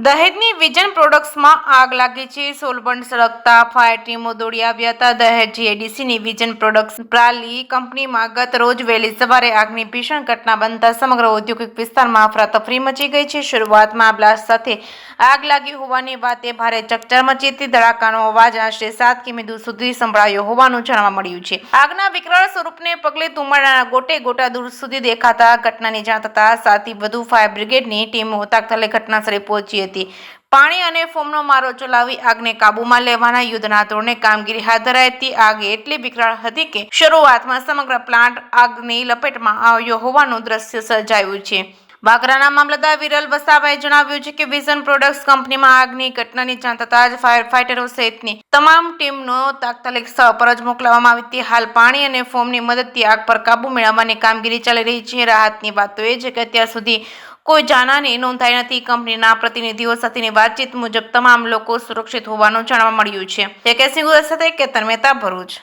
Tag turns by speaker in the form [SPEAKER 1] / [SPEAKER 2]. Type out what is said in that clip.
[SPEAKER 1] દહેજની vision પ્રોડક્ટ્સમાં આગ લાગી છે. સોલબંડ સળગતા ફાયર ટીમો દોડી આવ્યા હતા. દહેજ જીઆઈડીસીની વિજન પ્રોડક્ટ્સ પ્રાલી કંપનીમાં ગત રોજ વહેલી સવારે આગની ભીષણ ઘટના બનતા સમગ્ર ઔદ્યોગિક વિસ્તારમાં અફરાતફરી મચી ગઈ છે. શરૂઆતમાં બ્લાસ્ટ સાથે આગ લાગી હોવાની વાતે ભારે ચકચાર મચી હતી. ધડાકાનો અવાજ આશરે 7 કિમી દૂર સુધી સંભળાયો હોવાનું જાણવા મળ્યું છે. આગના વિકરાળ સ્વરૂપને પગલે ધુમાડાના ગોટે ગોટા દૂર સુધી દેખાતા ઘટનાની જાણ થતાં 7થી વધુ ફાયર બ્રિગેડની ટીમો તાત્કાલિક ઘટનાસ્થળે પહોંચી હતી. પાણી અને ફોમનો મારો ચલાવી આગને કાબૂમાં લેવાના યુદ્ધના ધોરણે કામગીરી હાથ ધરાઈ હતી. આગ એટલી વિકરાળ હતી કે શરૂઆતમાં સમગ્ર પ્લાન્ટ આગની લપેટમાં આવ્યો હોવાનું દ્રશ્ય સર્જાયું છે. વાગરાના મામલતદાર વિરલ વસાવાએ જણાવ્યું છે કે વિઝન પ્રોડક્ટ્સ કંપનીમાં આગની ઘટનાની જાણ થતાં જ ફાયર ફાઇટરો સહિતની તમામ ટીમનો તાત્કાલિક સ્થળ પર જ મોકલવામાં આવી હતી. હાલ પાણી અને ફોમની મદદથી આગ પર કાબૂ મેળવવાની કામગીરી ચાલી રહી છે. રાહતની વાત તો એ છે કે અત્યાર સુધી કોઈ જાનહાની નોંધાઈ નથી. કંપનીના પ્રતિનિધિઓ સાથેની વાતચીત મુજબ તમામ લોકો સુરક્ષિત હોવાનું જાણવા મળ્યું છે. કેસિંગ સાથે કેતન મહેતા, ભરૂચ.